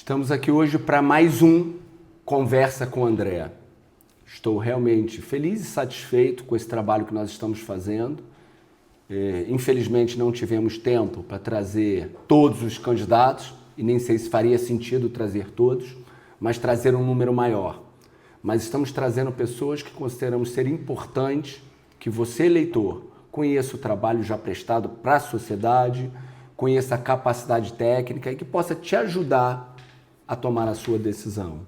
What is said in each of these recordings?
Estamos aqui hoje para mais um Conversa com o André. Estou realmente feliz e satisfeito com esse trabalho que nós estamos fazendo. Infelizmente não tivemos tempo para trazer todos os candidatos, e nem sei se faria sentido trazer todos, mas trazer um número maior. Mas estamos trazendo pessoas que consideramos ser importantes, que você, eleitor, conheça o trabalho já prestado para a sociedade, conheça a capacidade técnica e que possa te ajudar a tomar a sua decisão.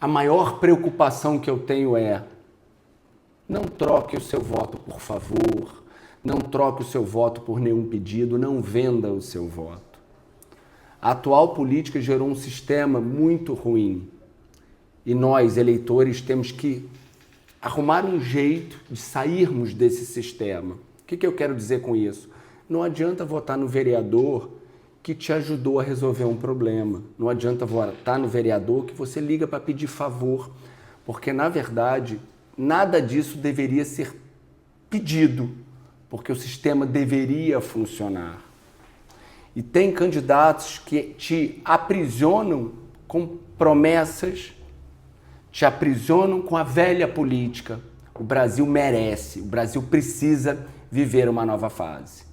A maior preocupação que eu tenho é: não troque o seu voto, por favor, não troque o seu voto por nenhum pedido, não venda o seu voto. A atual política gerou um sistema muito ruim e nós, eleitores, temos que arrumar um jeito de sairmos desse sistema. O que eu quero dizer com isso? Não adianta votar no vereador que te ajudou a resolver um problema. Não adianta votar no vereador que você liga para pedir favor, porque, na verdade, nada disso deveria ser pedido, porque o sistema deveria funcionar. E tem candidatos que te aprisionam com promessas, te aprisionam com a velha política. O Brasil merece, o Brasil precisa viver uma nova fase.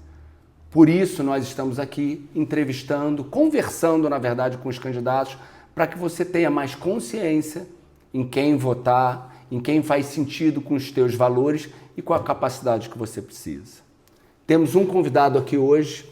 Por isso nós estamos aqui entrevistando, conversando, na verdade, com os candidatos, para que você tenha mais consciência em quem votar, em quem faz sentido com os teus valores e com a capacidade que você precisa. Temos um convidado aqui hoje,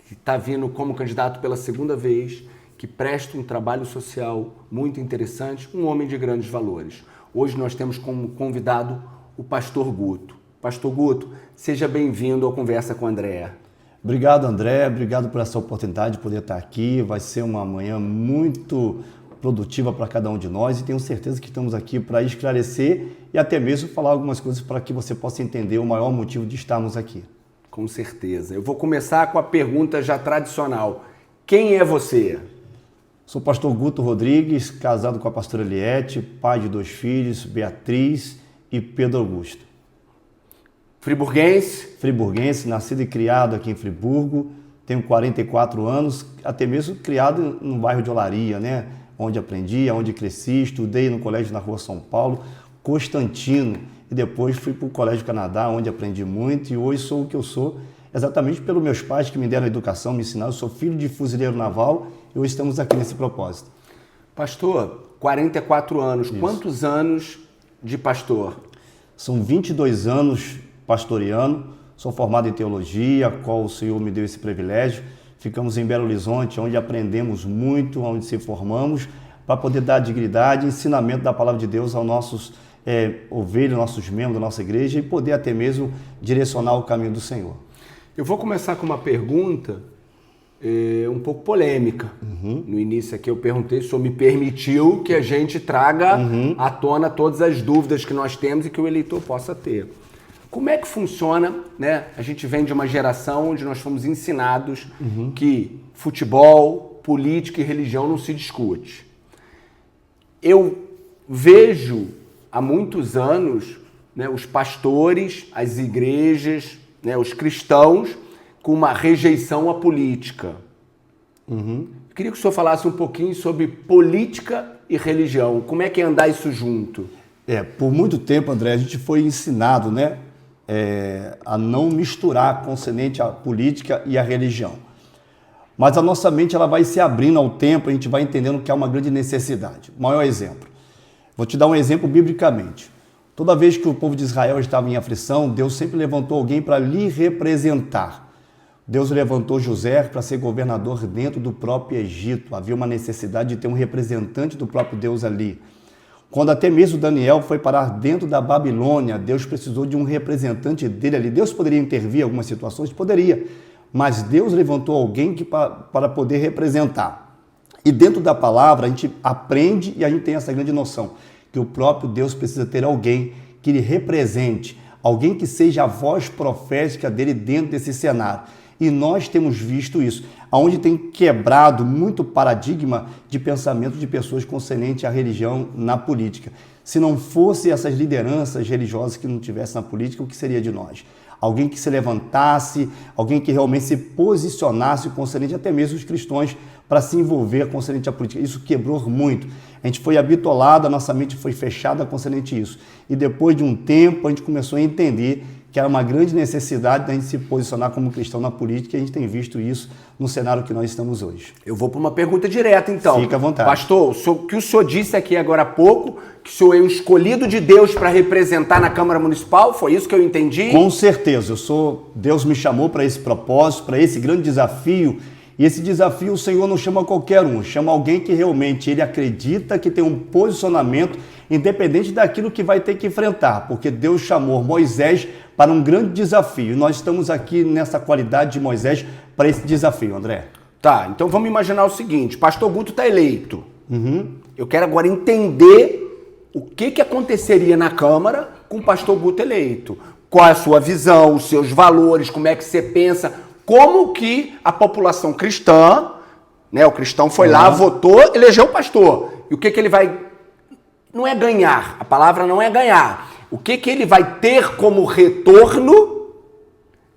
que está vindo como candidato pela segunda vez, que presta um trabalho social muito interessante, um homem de grandes valores. Hoje nós temos como convidado o Pastor Guto. Pastor Guto, seja bem-vindo ao Conversa com o André. Obrigado, André. Obrigado por essa oportunidade de poder estar aqui. Vai ser uma manhã muito produtiva para cada um de nós e tenho certeza que estamos aqui para esclarecer e até mesmo falar algumas coisas para que você possa entender o maior motivo de estarmos aqui. Com certeza. Eu vou começar com a pergunta já tradicional. Quem é você? Sou o pastor Guto Rodrigues, casado com a pastora Eliette, pai de 2 filhos, Beatriz e Pedro Augusto. Friburguense? Friburguense, nascido e criado aqui em Friburgo, tenho 44 anos, até mesmo criado no bairro de Olaria, né? Onde aprendi, onde cresci, estudei no colégio na Rua São Paulo, Constantino, e depois fui para o Colégio Canadá, onde aprendi muito, e hoje sou o que eu sou, exatamente pelos meus pais que me deram a educação, me ensinaram. Eu sou filho de fuzileiro naval e hoje estamos aqui nesse propósito. Pastor, 44 anos, Isso. Quantos anos de pastor? São 22 anos pastoreando, sou formado em teologia, a qual o Senhor me deu esse privilégio. Ficamos em Belo Horizonte, onde aprendemos muito, onde se formamos, para poder dar dignidade e ensinamento da palavra de Deus aos nossos ovelhas, nossos membros da nossa igreja e poder até mesmo direcionar o caminho do Senhor. Eu vou começar com uma pergunta um pouco polêmica. No início aqui eu perguntei se o senhor me permitiu que a gente traga à tona todas as dúvidas que nós temos e que o eleitor possa ter. Como é que funciona, né? A gente vem de uma geração onde nós fomos ensinados que futebol, política e religião não se discute. Eu vejo há muitos anos, né, os pastores, as igrejas, né, os cristãos com uma rejeição à política. Eu queria que o senhor falasse um pouquinho sobre política e religião. Como é que é andar isso junto? Por muito tempo, André, a gente foi ensinado, né, a não misturar concernente à política e à religião. Mas a nossa mente ela vai se abrindo ao tempo, a gente vai entendendo que há uma grande necessidade. O maior exemplo. Vou te dar um exemplo biblicamente. Toda vez que o povo de Israel estava em aflição, Deus sempre levantou alguém para lhe representar. Deus levantou José para ser governador dentro do próprio Egito. Havia uma necessidade de ter um representante do próprio Deus ali. Quando até mesmo Daniel foi parar dentro da Babilônia, Deus precisou de um representante dele ali. Deus poderia intervir em algumas situações? Poderia. Mas Deus levantou alguém para poder representar. E dentro da palavra a gente aprende e a gente tem essa grande noção que o próprio Deus precisa ter alguém que lhe represente, alguém que seja a voz profética dele dentro desse cenário. E nós temos visto isso, onde tem quebrado muito paradigma de pensamento de pessoas concernentes à religião na política. Se não fosse essas lideranças religiosas que não tivessem na política, o que seria de nós? alguém que se levantasse, alguém que realmente se posicionasse concernente até mesmo os cristãos para se envolver concernente à política. Isso quebrou muito. A gente foi habitolado, a nossa mente foi fechada concernente a isso. E depois de um tempo, a gente começou a entender que era uma grande necessidade da gente se posicionar como cristão na política, e a gente tem visto isso no cenário que nós estamos hoje. Eu vou para uma pergunta direta, então. Fica à vontade. Pastor, o que o senhor disse aqui agora há pouco, que o senhor é o escolhido de Deus para representar na Câmara Municipal, foi isso que eu entendi? Com certeza, Deus me chamou para esse propósito, para esse grande desafio, e esse desafio o Senhor não chama qualquer um, chama alguém que realmente ele acredita que tem um posicionamento independente daquilo que vai ter que enfrentar, porque Deus chamou Moisés para um grande desafio, e nós estamos aqui nessa qualidade de Moisés para esse desafio, André. Tá, então vamos imaginar o seguinte, Pastor Guto está eleito. Eu quero agora entender o que aconteceria na Câmara com o Pastor Guto eleito. Qual é a sua visão, os seus valores, como é que você pensa, como que a população cristã, né, o cristão foi lá, votou, elegeu o pastor. E o que ele vai... Não é ganhar, a palavra não é ganhar. O que ele vai ter como retorno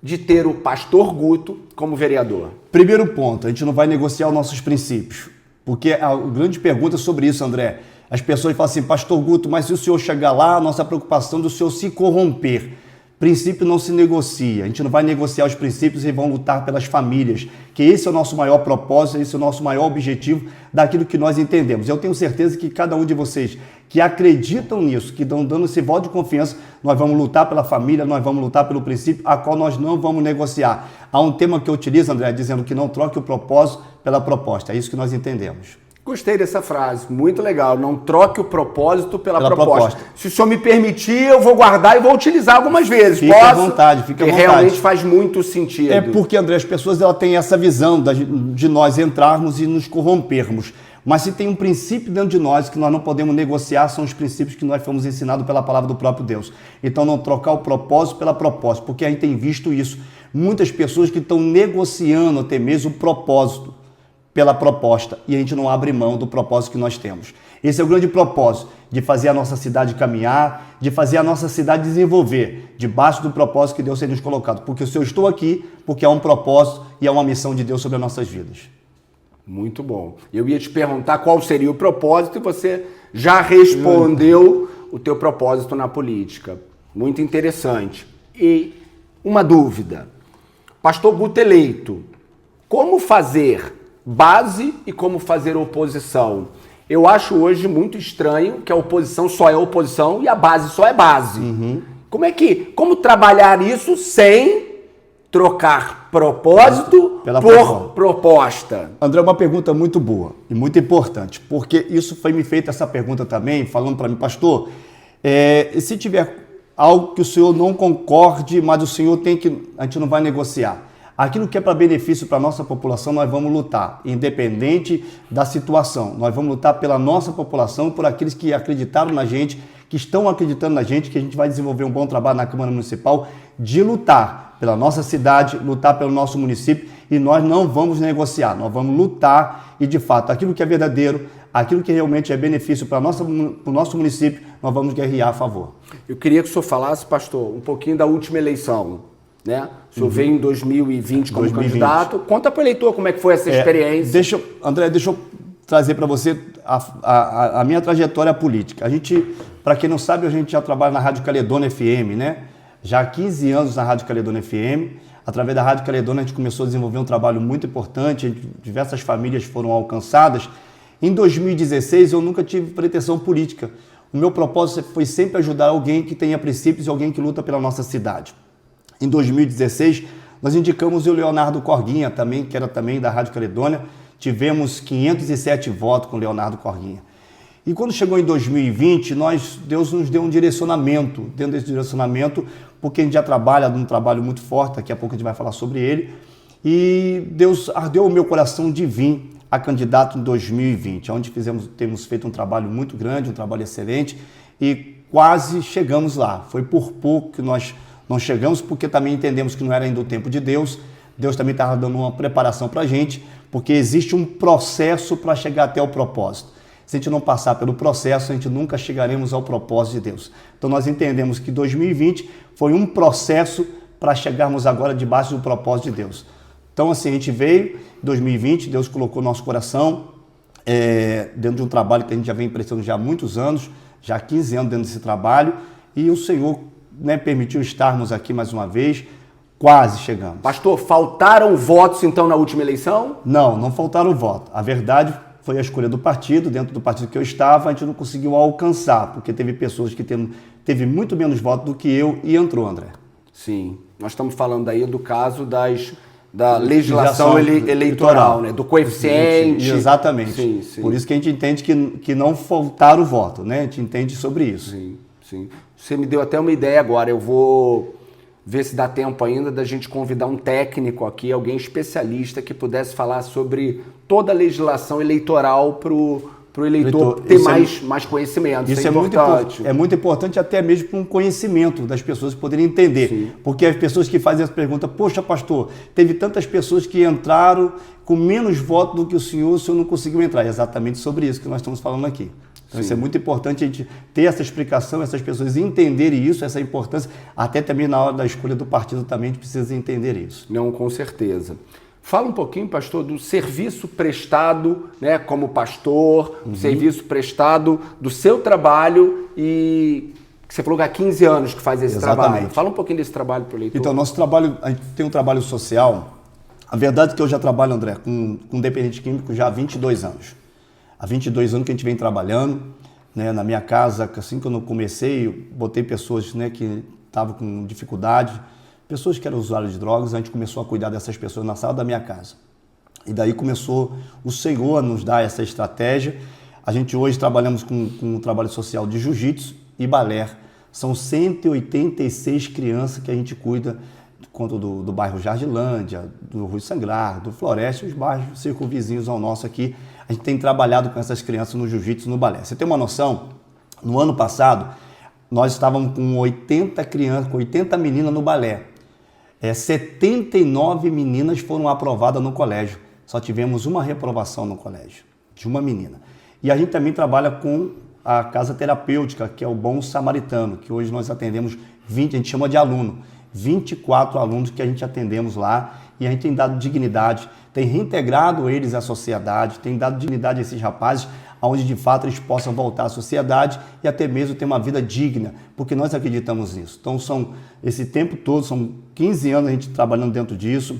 de ter o Pastor Guto como vereador? Primeiro ponto, a gente não vai negociar os nossos princípios. Porque a grande pergunta é sobre isso, André. As pessoas falam assim, Pastor Guto, mas se o senhor chegar lá, a nossa preocupação é do senhor se corromper. Princípio não se negocia, a gente não vai negociar os princípios e vão lutar pelas famílias, que esse é o nosso maior propósito, esse é o nosso maior objetivo daquilo que nós entendemos. Eu tenho certeza que cada um de vocês que acreditam nisso, que estão dando esse voto de confiança, nós vamos lutar pela família, nós vamos lutar pelo princípio, a qual nós não vamos negociar. Há um tema que eu utilizo, André, dizendo que não troque o propósito pela proposta, é isso que nós entendemos. Gostei dessa frase, muito legal. Não troque o propósito pela proposta. Se o senhor me permitir, eu vou guardar e vou utilizar algumas vezes. Fica à vontade, fica à vontade. Realmente faz muito sentido. É porque, André, as pessoas têm essa visão de nós entrarmos e nos corrompermos. Mas se tem um princípio dentro de nós que nós não podemos negociar, são os princípios que nós fomos ensinados pela palavra do próprio Deus. Então não trocar o propósito pela proposta, porque a gente tem visto isso. Muitas pessoas que estão negociando até mesmo o propósito pela proposta, e a gente não abre mão do propósito que nós temos. Esse é o grande propósito, de fazer a nossa cidade caminhar, de fazer a nossa cidade desenvolver, debaixo do propósito que Deus tem nos colocado. Porque se eu estou aqui, porque há um propósito e há uma missão de Deus sobre as nossas vidas. Muito bom. Eu ia te perguntar qual seria o propósito e você já respondeu o teu propósito na política. Muito interessante. E uma dúvida. Pastor Guto eleito, como fazer base e como fazer oposição? Eu acho hoje muito estranho que a oposição só é oposição e a base só é base. Como trabalhar isso sem trocar propósito por proposta? André, uma pergunta muito boa e muito importante, porque isso foi me feita essa pergunta também, falando para mim, pastor, se tiver algo que o senhor não concorde, mas o senhor a gente não vai negociar. Aquilo que é para benefício para a nossa população, nós vamos lutar, independente da situação. Nós vamos lutar pela nossa população, por aqueles que acreditaram na gente, que estão acreditando na gente, que a gente vai desenvolver um bom trabalho na Câmara Municipal, de lutar pela nossa cidade, lutar pelo nosso município, e nós não vamos negociar, nós vamos lutar e, de fato, aquilo que é verdadeiro, aquilo que realmente é benefício para o nosso município, nós vamos guerrear a favor. Eu queria que o senhor falasse, pastor, um pouquinho da última eleição. Né? O senhor veio em 2020 como candidato. Conta para o eleitor como é que foi essa experiência. André, deixa eu trazer para você a minha trajetória política. A gente, para quem não sabe, a gente já trabalha na Rádio Caledônia FM, né? Já há 15 anos na Rádio Caledônia FM. Através da Rádio Caledônia a gente começou a desenvolver um trabalho muito importante, diversas famílias foram alcançadas. Em 2016 eu nunca tive pretensão política. O meu propósito foi sempre ajudar alguém que tenha princípios e alguém que luta pela nossa cidade. Em 2016, nós indicamos o Leonardo Corguinha, que era também da Rádio Caledônia. Tivemos 507 votos com o Leonardo Corguinha. E quando chegou em 2020, Deus nos deu um direcionamento. Dentro desse direcionamento, porque a gente já trabalha num trabalho muito forte, daqui a pouco a gente vai falar sobre ele. E Deus ardeu o meu coração de vir a candidato em 2020, onde temos feito um trabalho muito grande, um trabalho excelente, e quase chegamos lá. Foi por pouco que nós não chegamos, porque também entendemos que não era ainda o tempo de Deus. Deus também estava dando uma preparação para a gente, porque existe um processo para chegar até o propósito. Se a gente não passar pelo processo, a gente nunca chegaremos ao propósito de Deus. Então nós entendemos que 2020 foi um processo para chegarmos agora debaixo do propósito de Deus. Então, assim, a gente veio em 2020, Deus colocou no nosso coração, dentro de um trabalho que a gente já vem prestando já há muitos anos, já há 15 anos dentro desse trabalho, e o Senhor, né, permitiu estarmos aqui mais uma vez, quase chegamos. Pastor, faltaram votos então na última eleição? Não faltaram votos. A verdade foi a escolha do partido, dentro do partido que eu estava, a gente não conseguiu alcançar, porque teve pessoas que teve muito menos votos do que eu e entrou, André. Sim, nós estamos falando aí do caso da legislação eleitoral, né? Do coeficiente. Exatamente. Sim. Por isso que a gente entende que não faltaram o voto, né? A gente entende sobre isso. Sim. Você me deu até uma ideia agora, eu vou ver se dá tempo ainda da gente convidar um técnico aqui, alguém especialista que pudesse falar sobre toda a legislação eleitoral para o eleitor ter mais conhecimento. Isso é importante. É muito importante até mesmo para um conhecimento das pessoas poderem entender. Sim. Porque as pessoas que fazem essa pergunta, poxa, pastor, teve tantas pessoas que entraram com menos votos do que o senhor não conseguiu entrar. É exatamente sobre isso que nós estamos falando aqui. Então, isso é muito importante a gente ter essa explicação, essas pessoas entenderem isso, essa importância, até também na hora da escolha do partido também a gente precisa entender isso. Não, com certeza. Fala um pouquinho, pastor, do serviço prestado, né, como pastor, serviço prestado do seu trabalho e que você falou que há 15 anos que faz esse trabalho. Fala um pouquinho desse trabalho para o eleitor. Então, nosso trabalho, a gente tem um trabalho social. A verdade é que eu já trabalho, André, com dependente químico já há 22 anos. Há 22 anos que a gente vem trabalhando, né, na minha casa, assim que eu comecei, eu botei pessoas, né, que estavam com dificuldade, pessoas que eram usuários de drogas, a gente começou a cuidar dessas pessoas na sala da minha casa. E daí começou o Senhor a nos dar essa estratégia. A gente hoje trabalhamos com um trabalho social de jiu-jitsu e balé. São 186 crianças que a gente cuida, quanto do bairro Jardilândia, do Rui Sangrar, do Floresta, os bairros circunvizinhos ao nosso aqui. A gente tem trabalhado com essas crianças no jiu-jitsu e no balé. Você tem uma noção? No ano passado, nós estávamos com 80 crianças, com 80 meninas no balé. 79 meninas foram aprovadas no colégio. Só tivemos uma reprovação no colégio, de uma menina. E a gente também trabalha com a casa terapêutica, que é o Bom Samaritano, que hoje nós atendemos 20, a gente chama de aluno, 24 alunos que a gente atendemos lá, e a gente tem dado dignidade, tem reintegrado eles à sociedade, tem dado dignidade a esses rapazes, onde de fato eles possam voltar à sociedade e até mesmo ter uma vida digna, porque nós acreditamos nisso. Então, esse tempo todo, são 15 anos a gente trabalhando dentro disso,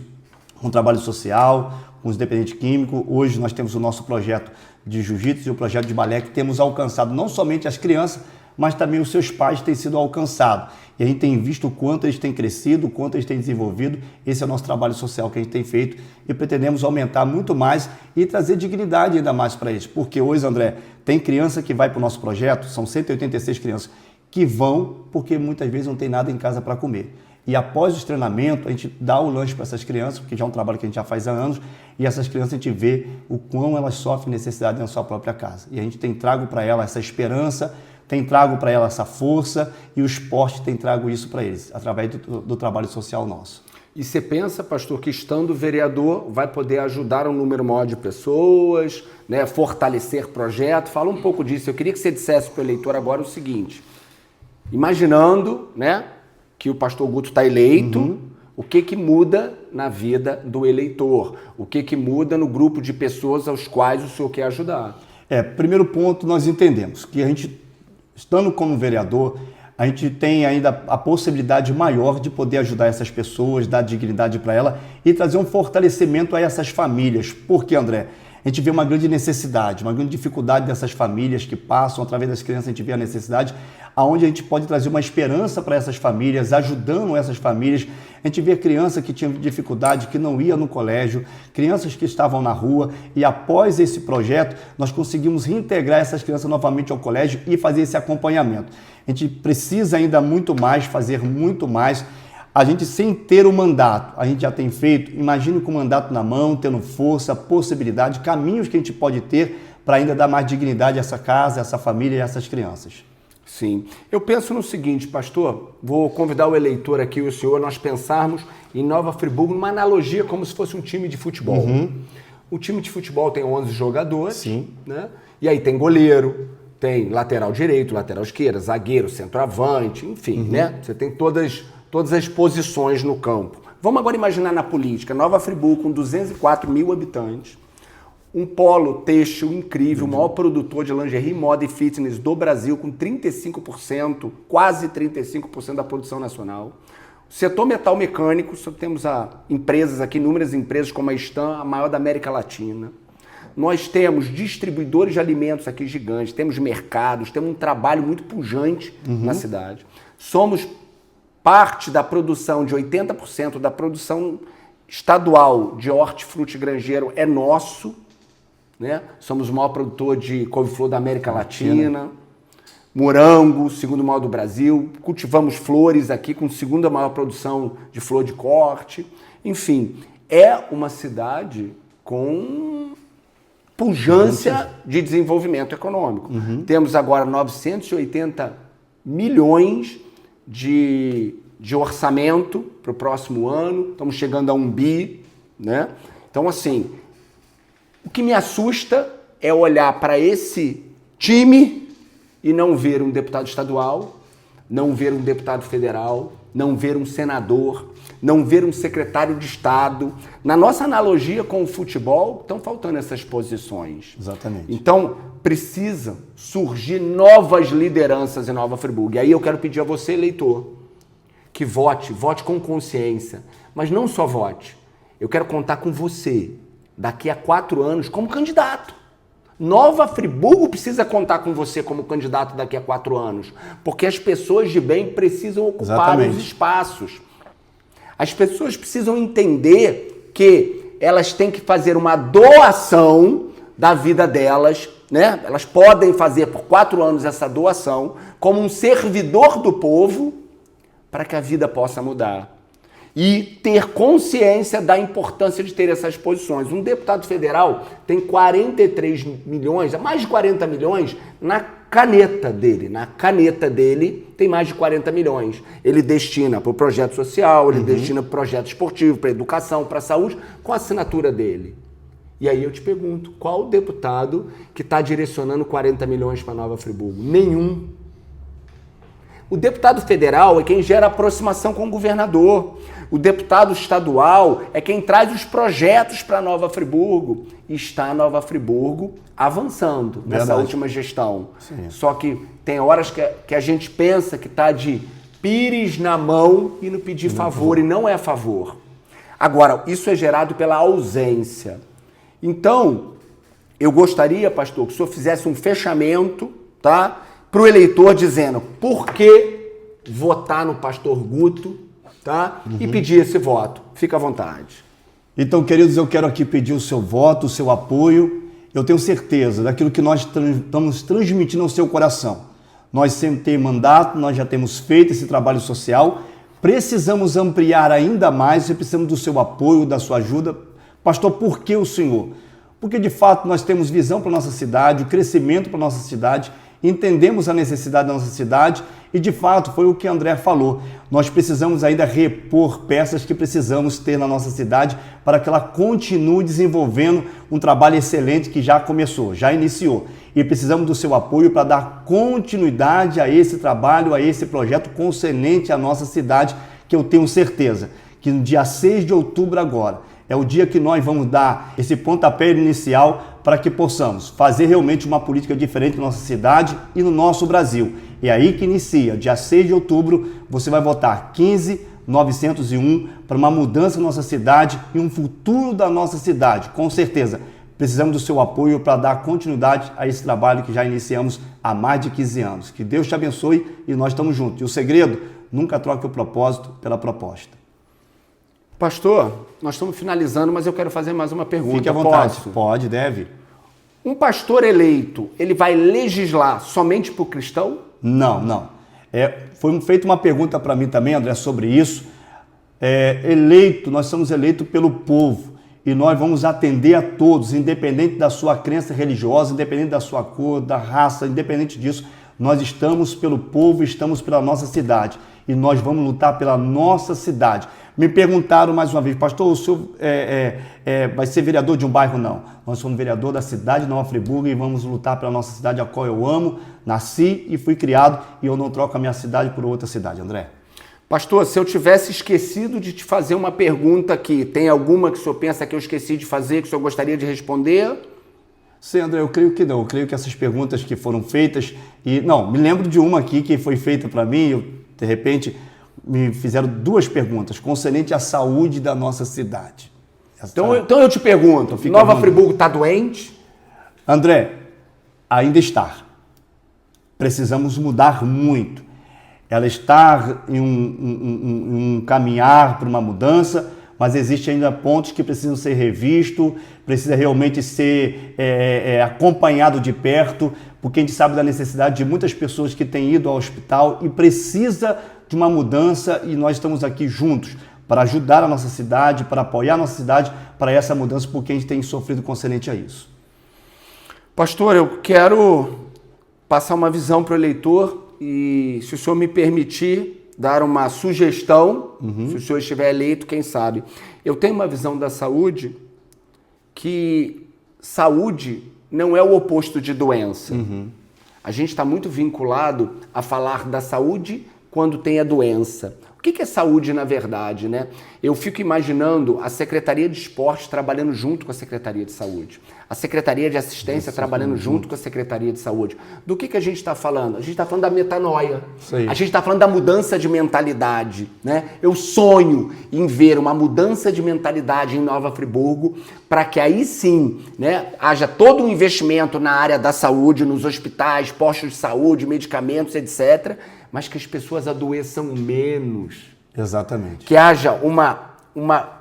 com trabalho social, com os dependentes químicos. Hoje nós temos o nosso projeto de jiu-jitsu e o projeto de balé, que temos alcançado não somente as crianças, mas também os seus pais têm sido alcançados. E a gente tem visto o quanto eles têm crescido, o quanto eles têm desenvolvido. Esse é o nosso trabalho social que a gente tem feito e pretendemos aumentar muito mais e trazer dignidade ainda mais para eles. Porque hoje, André, tem criança que vai para o nosso projeto, são 186 crianças que vão porque muitas vezes não tem nada em casa para comer. E após os treinamentos, a gente dá o lanche para essas crianças, porque já é um trabalho que a gente já faz há anos, e essas crianças a gente vê o quão elas sofrem necessidade na sua própria casa. E a gente tem trago para elas essa esperança, tem trago para ela essa força e o esporte tem trago isso para eles, através do trabalho social nosso. E você pensa, pastor, que estando vereador vai poder ajudar um número maior de pessoas, né, fortalecer projeto? Fala um pouco disso. Eu queria que você dissesse para o eleitor agora o seguinte, imaginando, né, que o pastor Guto está eleito, o que muda na vida do eleitor? O que muda no grupo de pessoas aos quais o senhor quer ajudar? Primeiro ponto, nós entendemos que a gente, estando como vereador, a gente tem ainda a possibilidade maior de poder ajudar essas pessoas, dar dignidade para elas e trazer um fortalecimento a essas famílias. Por quê, André? A gente vê uma grande necessidade, uma grande dificuldade dessas famílias que passam, através das crianças a gente vê a necessidade, aonde a gente pode trazer uma esperança para essas famílias, ajudando essas famílias. A gente vê criança que tinha dificuldade, que não ia no colégio, crianças que estavam na rua, e após esse projeto, nós conseguimos reintegrar essas crianças novamente ao colégio e fazer esse acompanhamento. A gente precisa ainda muito mais, fazer muito mais. A gente, sem ter o mandato, a gente já tem feito, imagine com o mandato na mão, tendo força, possibilidade, caminhos que a gente pode ter para ainda dar mais dignidade a essa casa, a essa família e a essas crianças. Sim. Eu penso no seguinte, pastor, vou convidar o eleitor aqui, o senhor, nós pensarmos em Nova Friburgo, numa analogia como se fosse um time de futebol. O time de futebol tem 11 jogadores, sim, né? E aí tem goleiro, tem lateral direito, lateral esquerda, zagueiro, centroavante, enfim, né? Você tem todas as posições no campo. Vamos agora imaginar na política. Nova Friburgo, com 204 mil habitantes, um polo têxtil incrível, o maior produtor de lingerie, moda e fitness do Brasil, com 35%, quase 35% da produção nacional. O setor metal mecânico, só temos empresas aqui, inúmeras empresas como a Stan, a maior da América Latina. Nós temos distribuidores de alimentos aqui gigantes, temos mercados, temos um trabalho muito pujante na cidade. Somos parte da produção de 80% da produção estadual de hortifruti granjeiro é nosso, né? Somos o maior produtor de couve-flor da América Latina. Morango, segundo maior do Brasil. Cultivamos flores aqui com segunda maior produção de flor de corte. Enfim, é uma cidade com pujança de desenvolvimento econômico. Temos agora 980 milhões de orçamento para o próximo ano. Estamos chegando a 1 bi, né? Então, assim, o que me assusta é olhar para esse time e não ver um deputado estadual, não ver um deputado federal, não ver um senador, não ver um secretário de Estado. Na nossa analogia com o futebol, estão faltando essas posições. Exatamente. Então, precisam surgir novas lideranças em Nova Friburgo. E aí eu quero pedir a você, eleitor, que vote com consciência. Mas não só vote. Eu quero contar com você, daqui a 4 anos, como candidato. Nova Friburgo precisa contar com você como candidato daqui a 4 anos, porque as pessoas de bem precisam ocupar os espaços. As pessoas precisam entender que elas têm que fazer uma doação da vida delas, né? Elas podem fazer por 4 anos essa doação como um servidor do povo para que a vida possa mudar. E ter consciência da importância de ter essas posições. Um deputado federal tem 43 milhões, mais de 40 milhões na caneta dele. Na caneta dele tem mais de 40 milhões. Ele destina para o projeto social, ele destina para o projeto esportivo, para a educação, para a saúde, com a assinatura dele. E aí eu te pergunto, qual o deputado que está direcionando 40 milhões para Nova Friburgo? Nenhum. O deputado federal é quem gera aproximação com o governador. O deputado estadual é quem traz os projetos para Nova Friburgo. E está Nova Friburgo avançando nessa última gestão. Sim. Só que tem horas que a gente pensa que está de pires na mão e não pedir favor, e não é favor. Agora, isso é gerado pela ausência. Então, eu gostaria, pastor, que o senhor fizesse um fechamento, tá? Para o eleitor dizendo por que votar no pastor Guto, tá? E pedir esse voto. Fica à vontade. Então, queridos, eu quero aqui pedir o seu voto, o seu apoio. Eu tenho certeza daquilo que nós estamos transmitindo ao seu coração. Nós sempre temos mandato, nós já temos feito esse trabalho social. Precisamos ampliar ainda mais e precisamos do seu apoio, da sua ajuda. Pastor, por que o senhor? Porque, de fato, nós temos visão para a nossa cidade, o crescimento para a nossa cidade, entendemos a necessidade da nossa cidade e, de fato, foi o que André falou. Nós precisamos ainda repor peças que precisamos ter na nossa cidade para que ela continue desenvolvendo um trabalho excelente que já começou, já iniciou. E precisamos do seu apoio para dar continuidade a esse trabalho, a esse projeto concernente à nossa cidade, que eu tenho certeza que no dia 6 de outubro agora, é o dia que nós vamos dar esse pontapé inicial para que possamos fazer realmente uma política diferente na nossa cidade e no nosso Brasil. É aí que inicia, dia 6 de outubro, você vai votar 15.901 para uma mudança na nossa cidade e um futuro da nossa cidade, com certeza. Precisamos do seu apoio para dar continuidade a esse trabalho que já iniciamos há mais de 15 anos. Que Deus te abençoe e nós estamos juntos. E o segredo, nunca troque o propósito pela proposta. Pastor, nós estamos finalizando, mas eu quero fazer mais uma pergunta. Fique à vontade. Posso? Pode, deve. Um pastor eleito, ele vai legislar somente para o cristão? Não. Foi feita uma pergunta para mim também, André, sobre isso. Nós somos eleitos pelo povo e nós vamos atender a todos, independente da sua crença religiosa, independente da sua cor, da raça, independente disso. Nós estamos pelo povo, estamos pela nossa cidade e nós vamos lutar pela nossa cidade. Me perguntaram mais uma vez, pastor, o senhor vai ser vereador de um bairro? Não. Nós somos vereador da cidade de Nova Friburgo e vamos lutar pela nossa cidade, a qual eu amo, nasci e fui criado, e eu não troco a minha cidade por outra cidade, André. Pastor, se eu tivesse esquecido de te fazer uma pergunta aqui, tem alguma que o senhor pensa que eu esqueci de fazer, que o senhor gostaria de responder? Sim, André, eu creio que não. Eu creio que essas perguntas que foram feitas... Não, me lembro de uma aqui que foi feita para mim, de repente me fizeram 2 perguntas, concernente à saúde da nossa cidade. Então eu te pergunto, Nova Friburgo está doente? André, ainda está. Precisamos mudar muito. Ela está em um caminhar para uma mudança, mas existem ainda pontos que precisam ser revistos, precisa realmente ser acompanhado de perto, porque a gente sabe da necessidade de muitas pessoas que têm ido ao hospital e precisa de uma mudança, e nós estamos aqui juntos para ajudar a nossa cidade, para apoiar a nossa cidade para essa mudança, porque a gente tem sofrido concernente a isso. Pastor, eu quero passar uma visão para o eleitor e, se o senhor me permitir, dar uma sugestão, se o senhor estiver eleito, quem sabe. Eu tenho uma visão da saúde que saúde não é o oposto de doença. A gente está muito vinculado a falar da saúde quando tem a doença. O que é saúde, na verdade, né? Eu fico imaginando a Secretaria de Esporte trabalhando junto com a Secretaria de Saúde. A Secretaria de Assistência trabalhando junto com a Secretaria de Saúde. Do que a gente está falando? A gente está falando da metanoia. A gente está falando da mudança de mentalidade, né? Eu sonho em ver uma mudança de mentalidade em Nova Friburgo para que aí sim, né, haja todo um investimento na área da saúde, nos hospitais, postos de saúde, medicamentos, etc., mas que as pessoas adoeçam menos. Exatamente. Que haja uma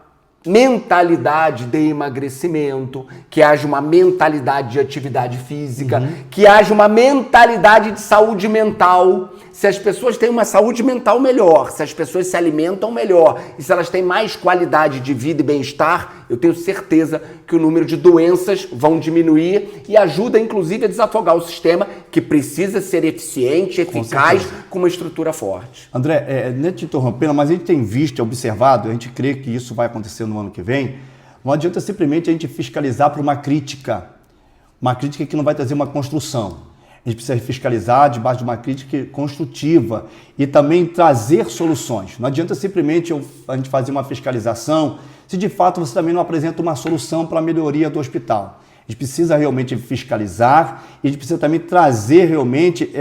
mentalidade de emagrecimento, que haja uma mentalidade de atividade física, que haja uma mentalidade de saúde mental. Se as pessoas têm uma saúde mental melhor, se as pessoas se alimentam melhor e se elas têm mais qualidade de vida e bem-estar, eu tenho certeza que o número de doenças vão diminuir e ajuda, inclusive, a desafogar o sistema, que precisa ser eficiente, eficaz, com uma estrutura forte. André, não é te interrompendo, mas a gente tem visto, observado, a gente crê que isso vai acontecer no ano que vem. Não adianta simplesmente a gente fiscalizar por uma crítica que não vai trazer uma construção. A gente precisa fiscalizar debaixo de uma crítica construtiva e também trazer soluções. Não adianta simplesmente a gente fazer uma fiscalização se de fato você também não apresenta uma solução para a melhoria do hospital. A gente precisa realmente fiscalizar e a gente precisa também trazer realmente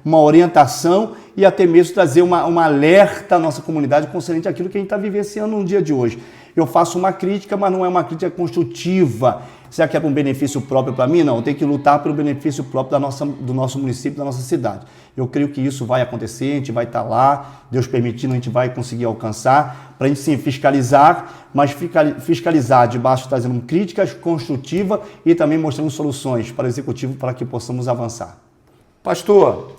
uma orientação e até mesmo trazer uma alerta à nossa comunidade concernente àquilo que a gente está vivenciando no dia de hoje. Eu faço uma crítica, mas não é uma crítica construtiva. Será que é para um benefício próprio para mim? Não, eu tenho que lutar pelo benefício próprio do nosso município, da nossa cidade. Eu creio que isso vai acontecer, a gente vai estar lá, Deus permitindo, a gente vai conseguir alcançar, para a gente sim fiscalizar, mas fiscalizar debaixo trazendo críticas construtivas e também mostrando soluções para o Executivo para que possamos avançar. Pastor,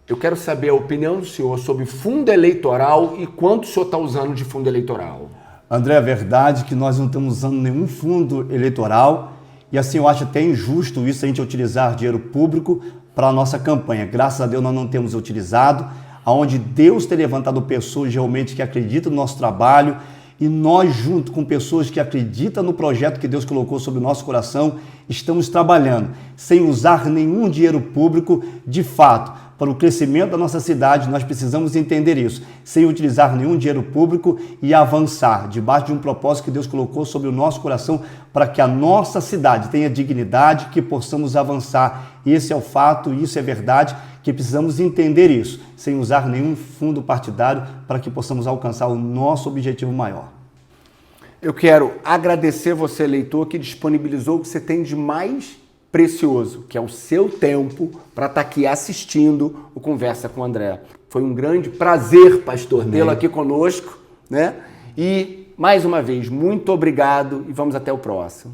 eu quero saber a opinião do senhor sobre fundo eleitoral e quanto o senhor está usando de fundo eleitoral. André, é verdade que nós não estamos usando nenhum fundo eleitoral e assim eu acho até injusto isso, a gente utilizar dinheiro público para a nossa campanha. Graças a Deus nós não temos utilizado, aonde Deus tem levantado pessoas realmente que acreditam no nosso trabalho e nós, junto com pessoas que acreditam no projeto que Deus colocou sobre o nosso coração, estamos trabalhando sem usar nenhum dinheiro público de fato. Para o crescimento da nossa cidade, nós precisamos entender isso, sem utilizar nenhum dinheiro público e avançar debaixo de um propósito que Deus colocou sobre o nosso coração para que a nossa cidade tenha dignidade, que possamos avançar. Esse é o fato, isso é verdade, que precisamos entender isso, sem usar nenhum fundo partidário para que possamos alcançar o nosso objetivo maior. Eu quero agradecer você, eleitor, que disponibilizou o que você tem de mais precioso, que é o seu tempo para estar aqui assistindo o Conversa com o André. Foi um grande prazer, pastor, tê-lo aqui conosco, né? E, mais uma vez, muito obrigado e vamos até o próximo.